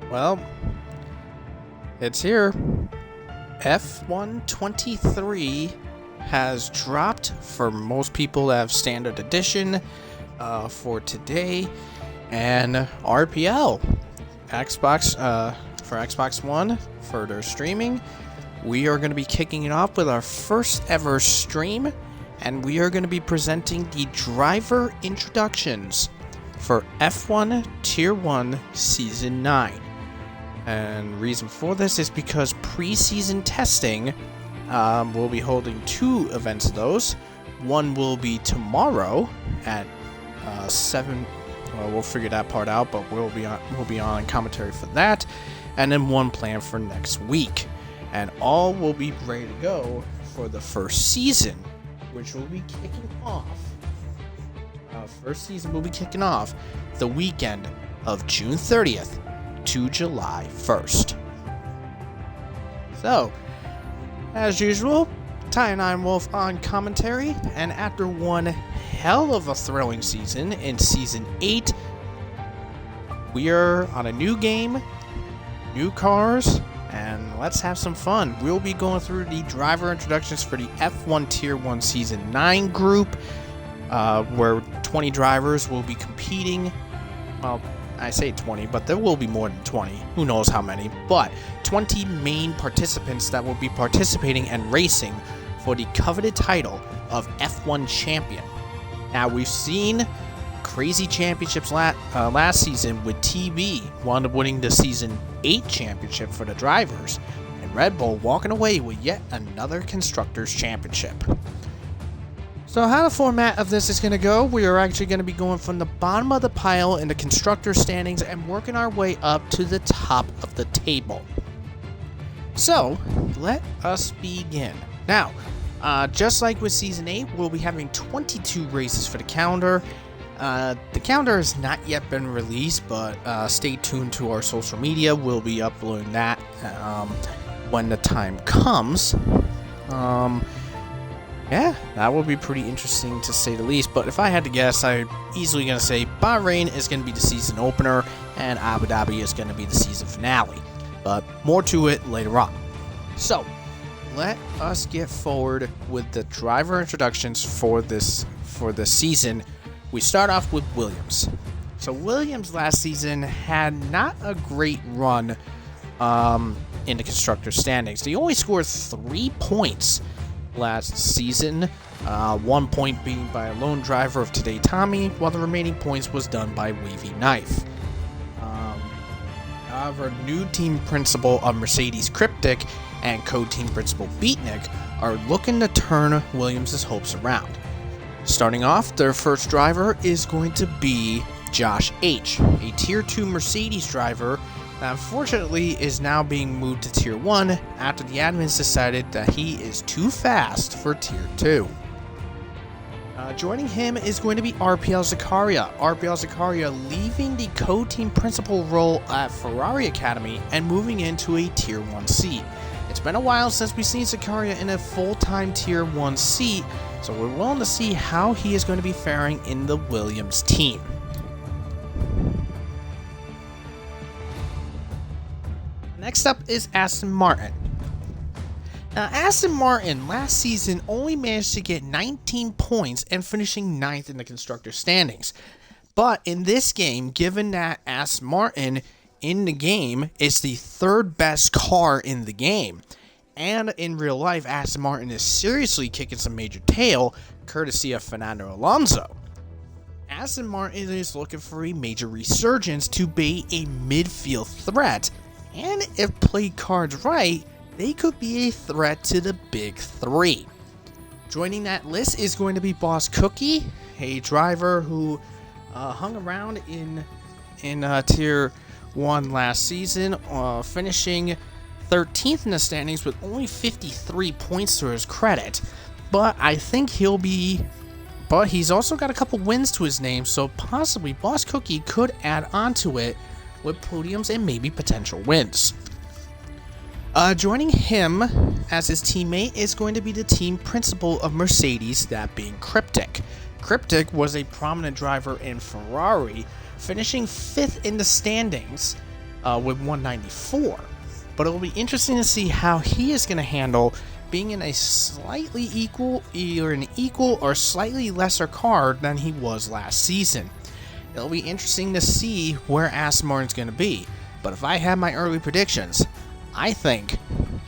Well, it's here. F123 has dropped for most people that have standard edition for today, and RPL for Xbox One for their streaming. We are going to be kicking it off with our first ever stream, and we are going to be presenting the driver introductions for F1 Tier 1 Season 9. And reason for this is because preseason testing, we'll be holding two events of those. One will be tomorrow at 7. Well, we'll figure that part out, but we'll be on commentary for that, and then one planned for next week. And all will be ready to go for the first season, which will be kicking off. First season will be kicking off the weekend of June 30th to July 1st. So, as usual, Ty and I and Wolf on commentary, and after one hell of a thrilling season in Season 8, we are on a new game, new cars, and let's have some fun. We'll be going through the driver introductions for the F1 Tier 1 Season 9 group, where 20 drivers will be competing. Well, I say 20, but there will be more than 20. Who knows how many. But 20 main participants that will be participating and racing for the coveted title of F1 Champion. Now, we've seen crazy championships last season with TB wound up winning the Season 8 championship for the drivers, and Red Bull walking away with yet another Constructors' Championship. So how the format of this is going to go, we are actually going to be going from the bottom of the pile in the constructor standings and working our way up to the top of the table. So, let us begin. Now, just like with Season 8, we'll be having 22 races for the calendar. The calendar has not yet been released, but stay tuned to our social media. We'll be uploading that when the time comes. Yeah, that will be pretty interesting to say the least, but if I had to guess, I'm easily going to say Bahrain is going to be the season opener, and Abu Dhabi is going to be the season finale, but more to it later on. So, let us get forward with the driver introductions for this season. We start off with Williams. So Williams last season had not a great run in the constructor standings. They only scored 3 points last season, 1 point being by a lone driver of Today Tommy, while the remaining points was done by Wavy Knife. However, new team principal of Mercedes Cryptic and co-team principal Beatnik are looking to turn Williams' hopes around. Starting off, their first driver is going to be Josh H., a Tier 2 Mercedes driver that unfortunately is now being moved to Tier 1 after the admins decided that he is too fast for Tier 2. Joining him is going to be RPL Zakaria. RPL Zakaria leaving the co-team principal role at Ferrari Academy and moving into a Tier 1 seat. It's been a while since we've seen Zakaria in a full-time Tier 1 seat, so we're willing to see how he is going to be faring in the Williams team. Next up is Aston Martin. Now, Aston Martin last season only managed to get 19 points and finishing 9th in the constructor standings. But in this game, given that Aston Martin in the game is the third best car in the game, and in real life, Aston Martin is seriously kicking some major tail, courtesy of Fernando Alonso. Aston Martin is looking for a major resurgence to be a midfield threat, and if played cards right, they could be a threat to the big three. Joining that list is going to be Boss Cookie, a driver who hung around in Tier 1 last season, finishing 13th in the standings with only 53 points to his credit. But I think but he's also got a couple wins to his name, so possibly Boss Cookie could add on to it with podiums and maybe potential wins. Joining him as his teammate is going to be the team principal of Mercedes, that being Cryptic. Cryptic was a prominent driver in Ferrari, finishing 5th in the standings with 194. But it will be interesting to see how he is going to handle being in a slightly equal, either an equal or slightly lesser card than he was last season. It'll be interesting to see where Aston Martin's going to be. But if I had my early predictions, I think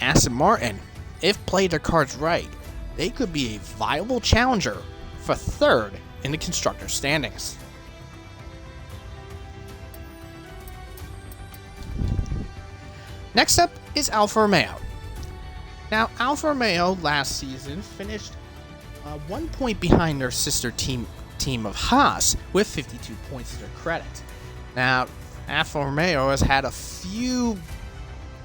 Aston Martin, if played their cards right, they could be a viable challenger for third in the constructor standings. Next up is Alfa Romeo. Now, Alfa Romeo last season finished 1 point behind their sister team of Haas with 52 points to their credit. Now, Alfa Romeo has had a few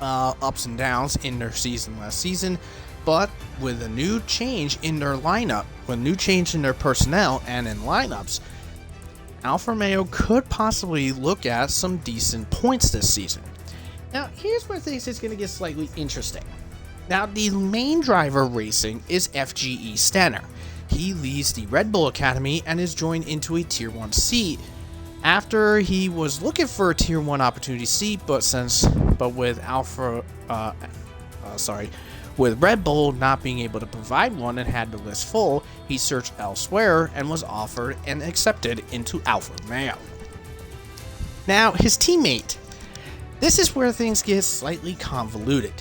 ups and downs in their season last season, but with a new change in their lineup, with a new change in their personnel and in lineups, Alfa Romeo could possibly look at some decent points this season. Now, here's where things is going to get slightly interesting. Now, the main driver racing is FGE Stenner. He leads the Red Bull Academy and is joined into a Tier 1 seat after he was looking for a Tier 1 opportunity seat, but with Red Bull not being able to provide one and had the list full, he searched elsewhere and was offered and accepted into Alfa Romeo. Now, his teammate. This is where things get slightly convoluted.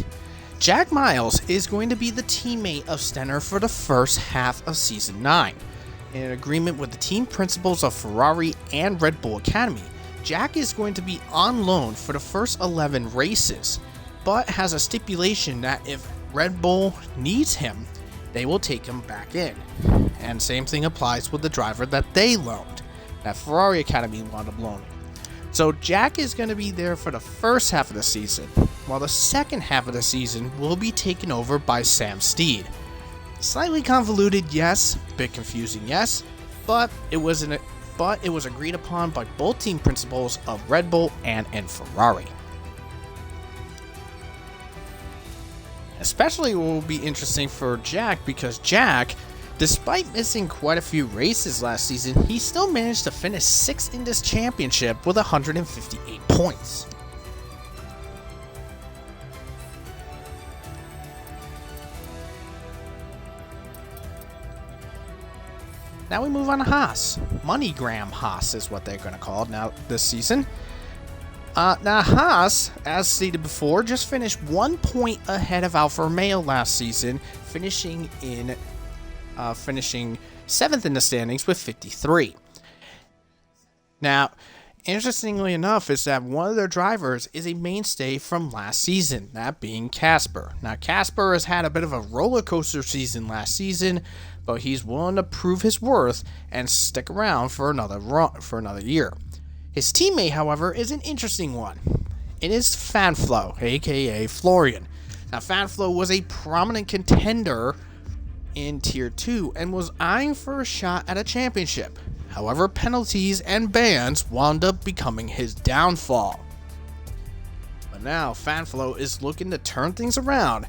Jack Miles is going to be the teammate of Stenner for the first half of Season 9. In an agreement with the team principals of Ferrari and Red Bull Academy, Jack is going to be on loan for the first 11 races, but has a stipulation that if Red Bull needs him, they will take him back in. And same thing applies with the driver that they loaned, that Ferrari Academy wound up loaning. So Jack is going to be there for the first half of the season, while the second half of the season will be taken over by Sam Steed. Slightly convoluted, yes. Bit confusing, yes. But it was agreed upon by both team principals of Red Bull and Ferrari. Especially will be interesting for Jack because Jack, despite missing quite a few races last season, he still managed to finish 6th in this championship with 158 points. Now we move on to Haas. MoneyGram Haas is what they're going to call it now this season. Now Haas, as stated before, just finished 1 point ahead of Alfa Romeo last season, finishing 7th in the standings with 53. Now, interestingly enough, is that one of their drivers is a mainstay from last season, that being Casper. Now, Casper has had a bit of a roller coaster season last season, but he's willing to prove his worth and stick around for another year. His teammate, however, is an interesting one. It is Fanflo, aka Florian. Now, Fanflo was a prominent contender in Tier 2 and was eyeing for a shot at a championship. However, penalties and bans wound up becoming his downfall. But now, Fanflo is looking to turn things around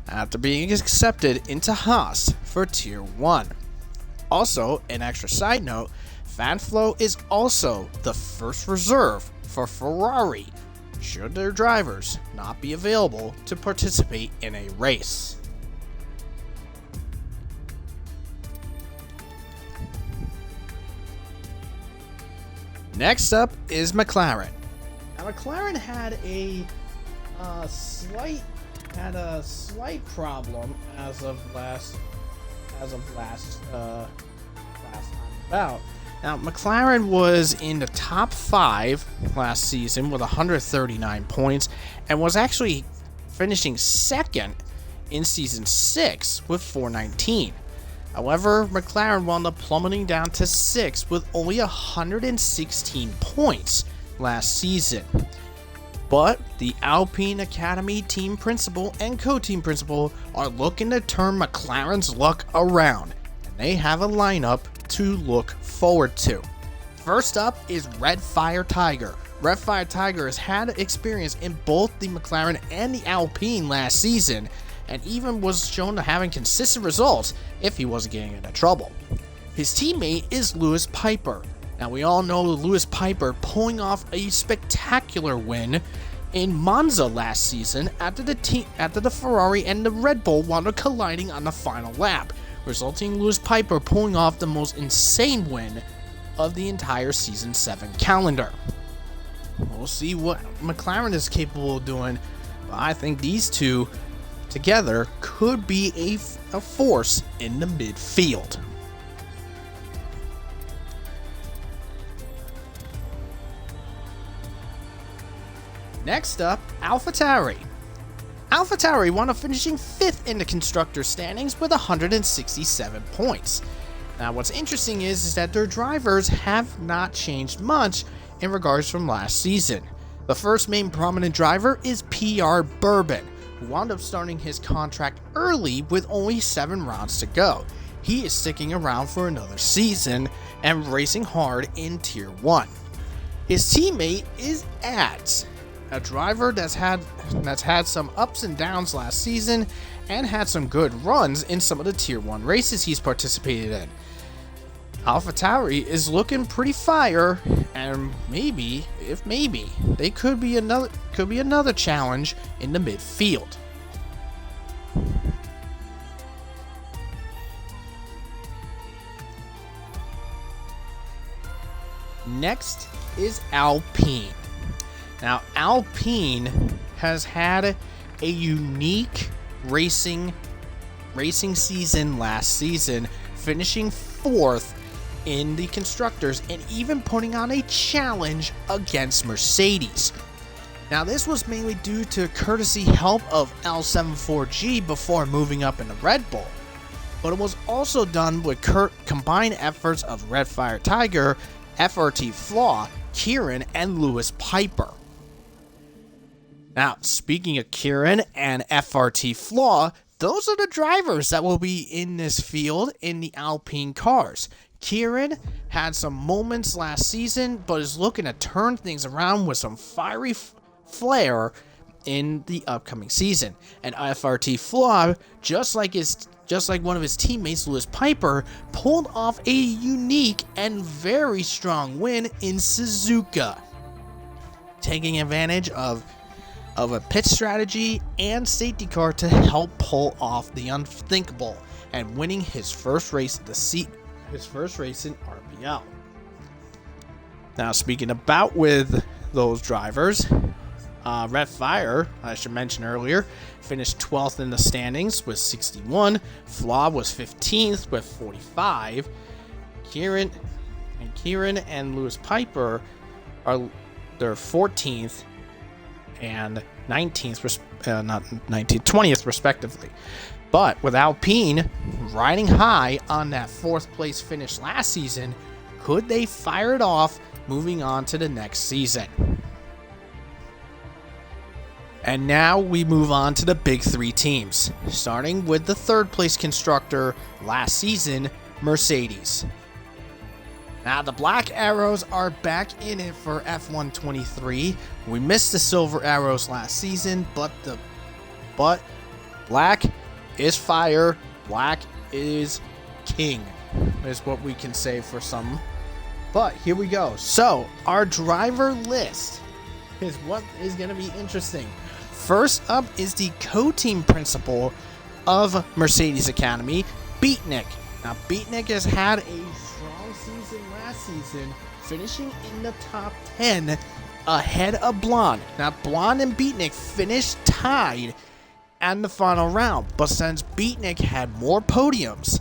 after being accepted into Haas for Tier 1. Also, an extra side note, Fanflo is also the first reserve for Ferrari, should their drivers not be available to participate in a race. Next up is McLaren. Now, McLaren had a slight problem as of last time about. Now, McLaren was in the top 5 last season with 139 points and was actually finishing 2nd in Season 6 with 419. However, McLaren wound up plummeting down to 6th with only 116 points last season. But the Alpine Academy team principal and co-team principal are looking to turn McLaren's luck around, and they have a lineup to look forward to. First up is Red Fire Tiger. Red Fire Tiger has had experience in both the McLaren and the Alpine last season, and even was shown to having consistent results if he wasn't getting into trouble. His teammate is Lewis Piper. Now, we all know Lewis Piper pulling off a spectacular win in Monza last season after the Ferrari and the Red Bull wound up colliding on the final lap, resulting in Lewis Piper pulling off the most insane win of the entire Season 7 calendar. We'll see what McLaren is capable of doing, but I think these two together could be a force in the midfield. Next up, AlphaTauri. AlphaTauri wound up finishing 5th in the constructor standings with 167 points. Now what's interesting is that their drivers have not changed much in regards from last season. The first main prominent driver is PR Bourbon, who wound up starting his contract early with only 7 rounds to go. He is sticking around for another season and racing hard in Tier 1. His teammate is Ads, a driver that's had some ups and downs last season and had some good runs in some of the Tier 1 races he's participated in. AlphaTauri is looking pretty fire, and maybe they could be another challenge in the midfield. Next is Alpine. Now, Alpine has had a unique racing season last season, finishing 4th in the constructors and even putting on a challenge against Mercedes. Now, this was mainly due to courtesy help of L74G before moving up in the Red Bull, but it was also done with combined efforts of Redfire Tiger, FRT Flaw, Kieran, and Lewis Piper. Now, speaking of Kieran and FRT Flaw, those are the drivers that will be in this field in the Alpine cars. Kieran had some moments last season, but is looking to turn things around with some fiery flair in the upcoming season. And FRT Flaw, just like one of his teammates, Lewis Piper, pulled off a unique and very strong win in Suzuka, taking advantage of a pit strategy and safety car to help pull off the unthinkable and winning his first race in RPL. Now, speaking about with those drivers, Redfire, I should mention earlier, finished 12th in the standings with 61. Flaw was 15th with 45. Kieran and Lewis Piper are their 14th and 20th respectively. But with Alpine riding high on that 4th place finish last season, could they fire it off moving on to the next season? And now we move on to the big 3 teams, starting with the 3rd place constructor last season, Mercedes. Now, the Black Arrows are back in it for F1 23. We missed the Silver Arrows last season, but Black is fire. Black is king, is what we can say for some. But here we go. So, our driver list is what is going to be interesting. First up is the co-team principal of Mercedes Academy, Beatnik. Now, Beatnik has had a strong season last season, finishing in the top 10 ahead of Blonde. Now, Blonde and Beatnik finished tied in the final round, but since Beatnik had more podiums,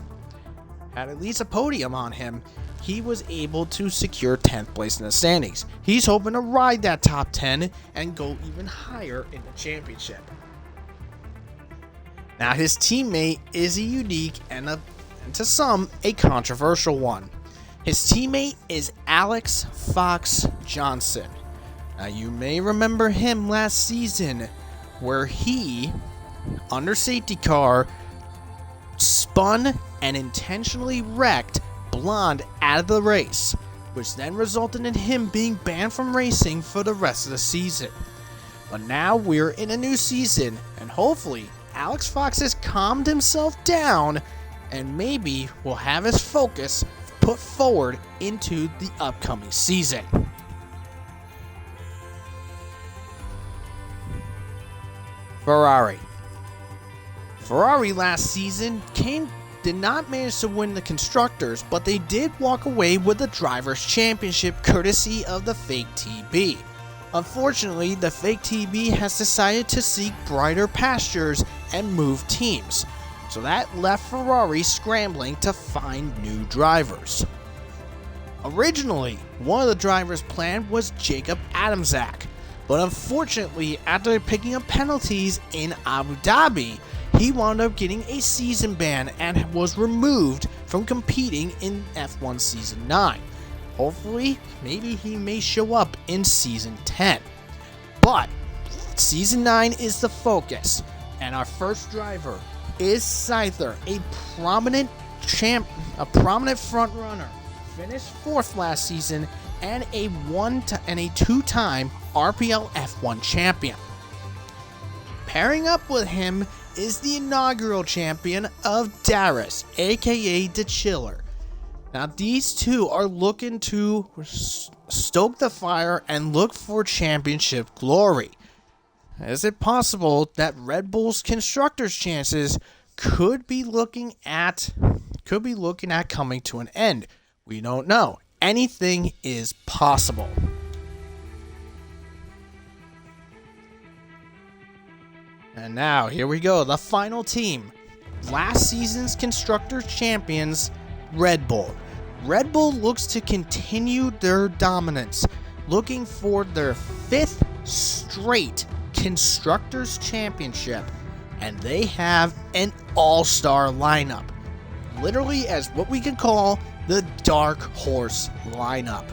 had at least a podium on him, he was able to secure 10th place in the standings. He's hoping to ride that top 10 and go even higher in the championship. Now, his teammate is a unique and to some, a controversial one. His teammate is Alex Fox Johnson. Now, you may remember him last season, where he, under safety car, spun and intentionally wrecked Blonde out of the race, which then resulted in him being banned from racing for the rest of the season. But now we're in a new season, and hopefully Alex Fox has calmed himself down and maybe will have his focus put forward into the upcoming season. Ferrari. Ferrari last season did not manage to win the Constructors, but they did walk away with the Drivers' Championship courtesy of the fake TB. Unfortunately, the fake TB has decided to seek brighter pastures and move teams, so that left Ferrari scrambling to find new drivers. Originally, one of the drivers planned was Jacob Adamczak, but unfortunately, after picking up penalties in Abu Dhabi, he wound up getting a season ban and was removed from competing in F1 Season 9. Hopefully, maybe he may show up in Season 10. But Season 9 is the focus, and our first driver is Scyther, a prominent front runner. Finished 4th last season and a 2-time RPL F1 champion. Pairing up with him is the inaugural champion of Darius, aka The Chiller. Now these two are looking to stoke the fire and look for championship glory. Is it possible that Red Bull's Constructors' chances could be looking at coming to an end? We don't know. Anything is possible. And now, here we go, the final team. Last season's Constructors champions, Red Bull. Red Bull looks to continue their dominance, looking for their 5th straight Constructors championship, and they have an all-star lineup. Literally as what we can call the Dark Horse lineup.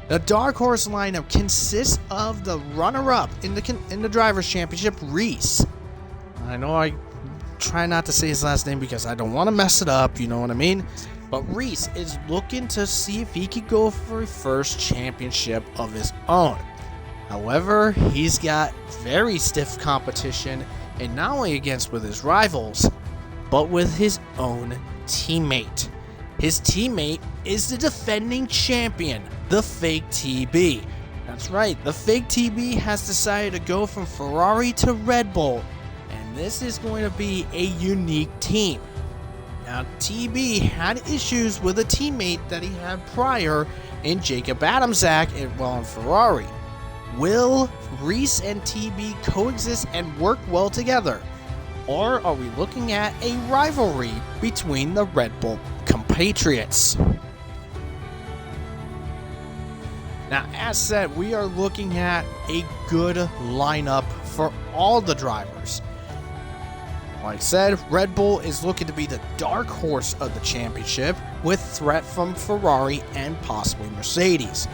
The Dark Horse lineup consists of the runner-up in the Drivers' Championship, Reese. I know I try not to say his last name because I don't want to mess it up, you know what I mean? But Reese is looking to see if he could go for a first championship of his own. However, he's got very stiff competition, and not only against with his rivals, but with his own teammate. His teammate is the defending champion, the fake TB. That's right, the fake TB has decided to go from Ferrari to Red Bull, and this is going to be a unique team. Now, TB had issues with a teammate that he had prior in Jacob Adamczak in Ferrari. Will Reese and TB coexist and work well together? Or are we looking at a rivalry between the Red Bull compatriots? Now, as said, we are looking at a good lineup for all the drivers. Like I said, Red Bull is looking to be the dark horse of the championship with threat from Ferrari and possibly Mercedes.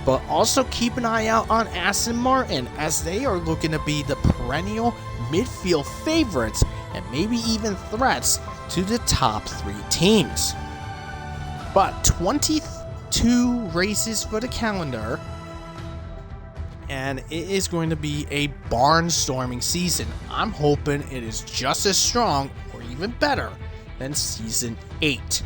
But also keep an eye out on Aston Martin, as they are looking to be the perennial midfield favorites and maybe even threats to the top 3 teams. But 22 races for the calendar, and it is going to be a barnstorming season. I'm hoping it is just as strong or even better than Season 8.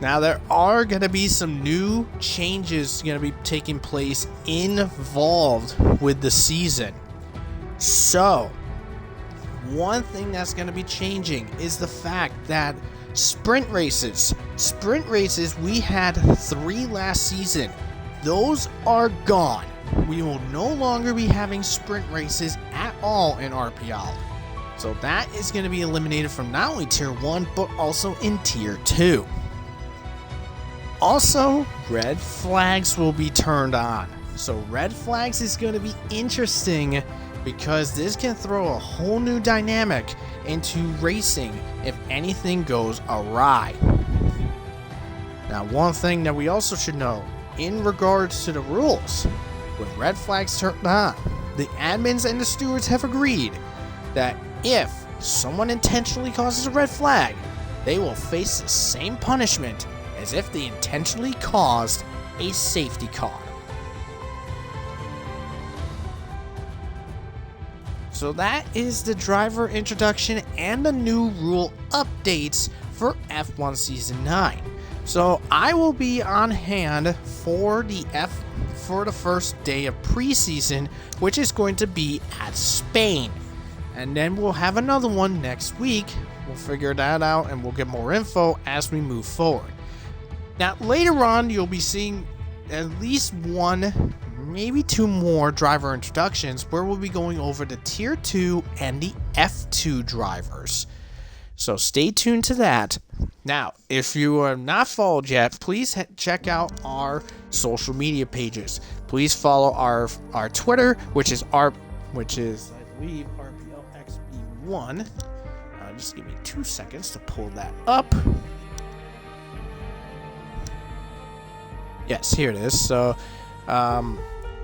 Now, there are going to be some new changes going to be taking place involved with the season. So, one thing that's going to be changing is the fact that sprint races, we had 3 last season. Those are gone. We will no longer be having sprint races at all in RPL. So that is going to be eliminated from not only Tier 1, but also in Tier 2. Also, red flags will be turned on. So red flags is going to be interesting because this can throw a whole new dynamic into racing if anything goes awry. Now, one thing that we also should know in regards to the rules, with red flags turned on, the admins and the stewards have agreed that if someone intentionally causes a red flag, they will face the same punishment as if they intentionally caused a safety car. So that is the driver introduction and the new rule updates for F1 Season 9. So I will be on hand for the first day of preseason, which is going to be at Spain. And then we'll have another one next week. We'll figure that out and we'll get more info as we move forward. Now, later on, you'll be seeing at least one, maybe two more driver introductions where we'll be going over the Tier 2 and the F2 drivers. So stay tuned to that. Now, if you are not followed yet, please check out our social media pages. Please follow our Twitter, which is I believe RPLXB1. Just give me 2 seconds to pull that up. Yes, here it is. So,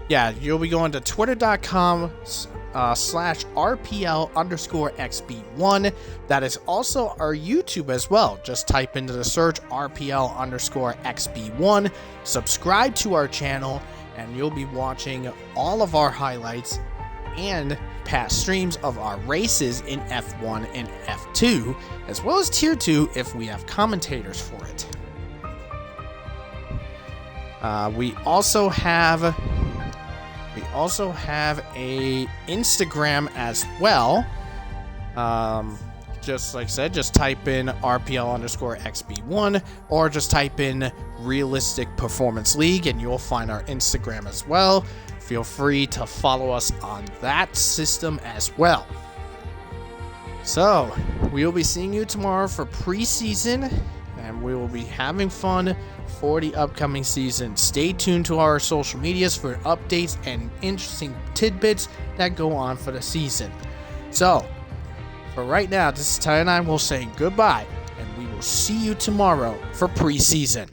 you'll be going to twitter.com/RPL_XB1. That is also our YouTube as well. Just type into the search RPL_XB1. Subscribe to our channel, and you'll be watching all of our highlights and past streams of our races in F1 and F2, as well as Tier 2 if we have commentators for it. We also have a Instagram as well. Just like I said, just type in RPL_XB1 or just type in Realistic Performance League and you'll find our Instagram as well. Feel free to follow us on that system as well. So, we will be seeing you tomorrow for preseason, and we will be having fun for the upcoming season. Stay tuned to our social medias for updates and interesting tidbits that go on for the season. So, for right now, this is Ty and I will say goodbye, and we will see you tomorrow for preseason.